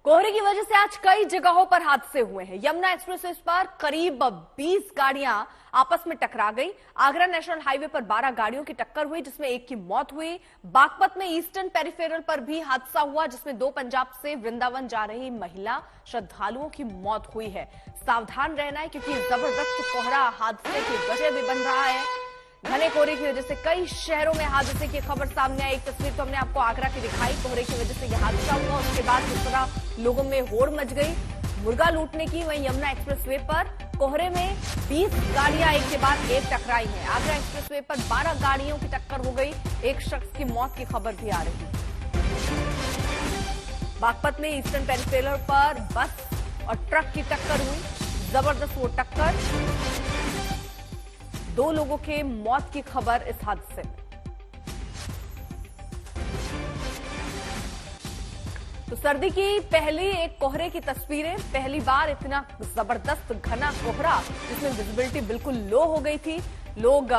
कोहरे की वजह से आज कई जगहों पर हादसे हुए हैं। यमुना एक्सप्रेसवे पर करीब 20 गाड़ियां आपस में टकरा गई। आगरा नेशनल हाईवे पर 12 गाड़ियों की टक्कर हुई, जिसमें एक की मौत हुई। बागपत में ईस्टर्न पेरिफेरल पर भी हादसा हुआ, जिसमें 2 पंजाब से वृंदावन जा रही महिला श्रद्धालुओं की मौत हुई है। सावधान रहना है क्योंकि जबरदस्त कोहरा हादसे की वजह भी बन रहा है। घने कोहरे की वजह से कई शहरों में हादसे की खबर सामने आई। एक तस्वीर तो हमने आपको आगरा की दिखाई। कोहरे की वजह से यह हादसा हुआ, उसके बाद जिस तरह लोगों में होड़ मच गई मुर्गा लूटने की। वहीं यमुना एक्सप्रेसवे पर कोहरे में 20 गाड़ियां एक के बाद एक टकराई हैं। आगरा एक्सप्रेसवे पर 12 गाड़ियों की टक्कर हो गई। एक शख्स की मौत की खबर भी आ रही है। बागपत में ईस्टर्न पेरिफेरल पर बस और ट्रक की टक्कर हुई। जबरदस्त वो टक्कर, 2 लोगों के मौत की खबर इस हादसे में। तो सर्दी की पहली एक कोहरे की तस्वीरें। पहली बार इतना जबरदस्त घना कोहरा जिसमें विजिबिलिटी बिल्कुल लो हो गई थी। लोग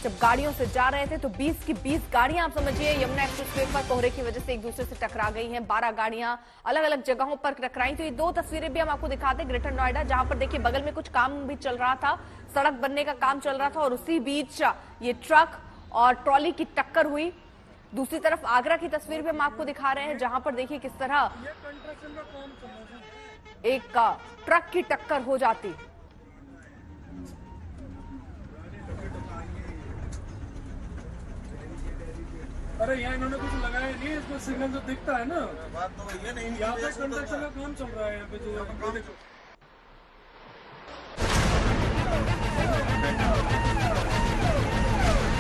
जब गाड़ियों से जा रहे थे तो 20 की 20 गाड़ियां आप समझिए यमुना एक्सप्रेसवे पर कोहरे की वजह से एक दूसरे से टकरा गई हैं। 12 गाड़ियां अलग अलग जगहों पर टकराई। तो ये 2 तस्वीरें भी हम आपको दिखाते हैं ग्रेटर नोएडा, जहां पर देखिए बगल में कुछ काम भी चल रहा था, सड़क बनने का काम चल रहा था और उसी बीच ये ट्रक और ट्रॉली की टक्कर हुई। दूसरी तरफ आगरा की तस्वीर भी हम आपको दिखा रहे हैं, जहां पर देखिए किस तरह एक ट्रक की टक्कर हो जाती। अरे यहाँ इन्होंने कुछ लगाया नहीं, इसमें सिग्नल जो दिखता है ना, बात तो ये नहीं। यहाँ पे कंस्ट्रक्शन का काम चल रहा है। यहाँ पे जो देखो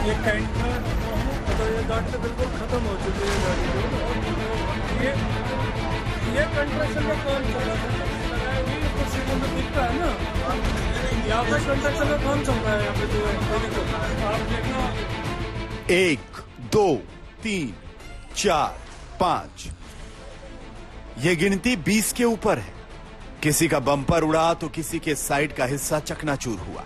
ये कैंटर, मतलब ये गाड़ी तो बिल्कुल खत्म हो चुकी है गाड़ी। ये कंस्ट्रक्शन का काम चल रहा है, लगाया नहीं, इसमें सिग्नल जो दिखता है ना, यहाँ पे कंस्ट्रक्शन का काम चल रहा है। यहाँ पे जो देखो आप देखना, 1 2 3 4 5, ये गिनती 20 के ऊपर है। किसी का बम्पर उड़ा तो किसी के साइड का हिस्सा चकनाचूर हुआ।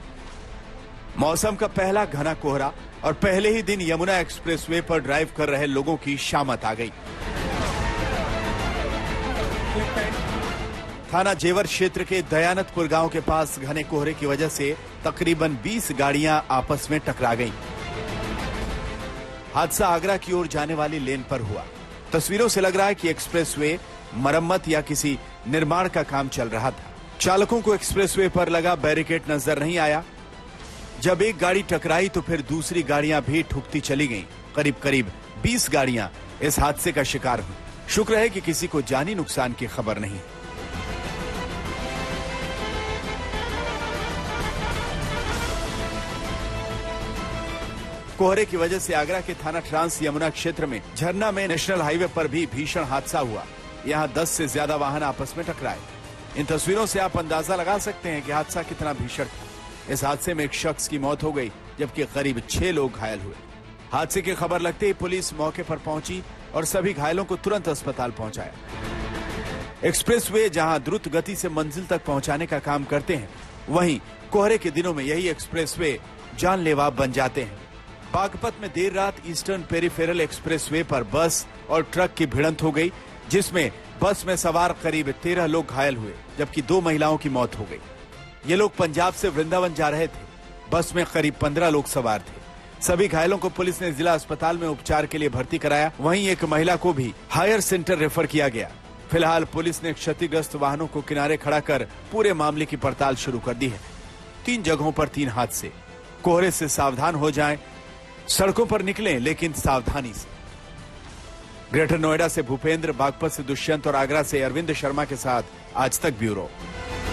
मौसम का पहला घना कोहरा और पहले ही दिन यमुना एक्सप्रेसवे पर ड्राइव कर रहे लोगों की शामत आ गई। थाना जेवर क्षेत्र के दयानतपुर गांव के पास घने कोहरे की वजह से तकरीबन 20 गाड़ियां आपस में टकरा गईं। हादसा आगरा की ओर जाने वाली लेन पर हुआ। तस्वीरों से लग रहा है कि एक्सप्रेसवे मरम्मत या किसी निर्माण का काम चल रहा था। चालकों को एक्सप्रेसवे पर लगा बैरिकेड नजर नहीं आया। जब एक गाड़ी टकराई तो फिर दूसरी गाड़ियां भी ठुकती चली गईं। करीब 20 गाड़ियां इस हादसे का शिकार हुई। शुक्र है कि किसी को जानी नुकसान की खबर नहीं। कोहरे की वजह से आगरा के थाना ट्रांस यमुना क्षेत्र में झरना में नेशनल हाईवे पर भी भीषण हादसा हुआ। यहां 10 से ज्यादा वाहन आपस में टकराए। इन तस्वीरों से आप अंदाजा लगा सकते हैं कि हादसा कितना भीषण था। इस हादसे में एक शख्स की मौत हो गई, जबकि करीब 6 लोग घायल हुए। हादसे की खबर लगते ही पुलिस मौके पर पहुंची और सभी घायलों को तुरंत अस्पताल पहुंचाया। एक्सप्रेसवे जहां द्रुत गति से मंजिल तक पहुंचाने का काम करते हैं, वहीं कोहरे के दिनों में यही एक्सप्रेसवे जानलेवा बन जाते हैं। बागपत में देर रात ईस्टर्न पेरिफेरल एक्सप्रेसवे पर बस और ट्रक की भिड़ंत हो गई, जिसमें बस में सवार करीब 13 लोग घायल हुए, जबकि 2 महिलाओं की मौत हो गई। ये लोग पंजाब से वृंदावन जा रहे थे। बस में करीब 15 लोग सवार थे। सभी घायलों को पुलिस ने जिला अस्पताल में उपचार के लिए भर्ती कराया। वहीं एक महिला को भी हायर सेंटर रेफर किया गया। फिलहाल पुलिस ने क्षतिग्रस्त वाहनों को किनारे खड़ा कर पूरे मामले की पड़ताल शुरू कर दी है। 3 जगहों पर 3 हादसे। कोहरे से सावधान हो जाएं, सड़कों पर निकलें लेकिन सावधानी से। ग्रेटर नोएडा से भूपेंद्र, बागपत से दुष्यंत और आगरा से अरविंद शर्मा के साथ आज तक ब्यूरो।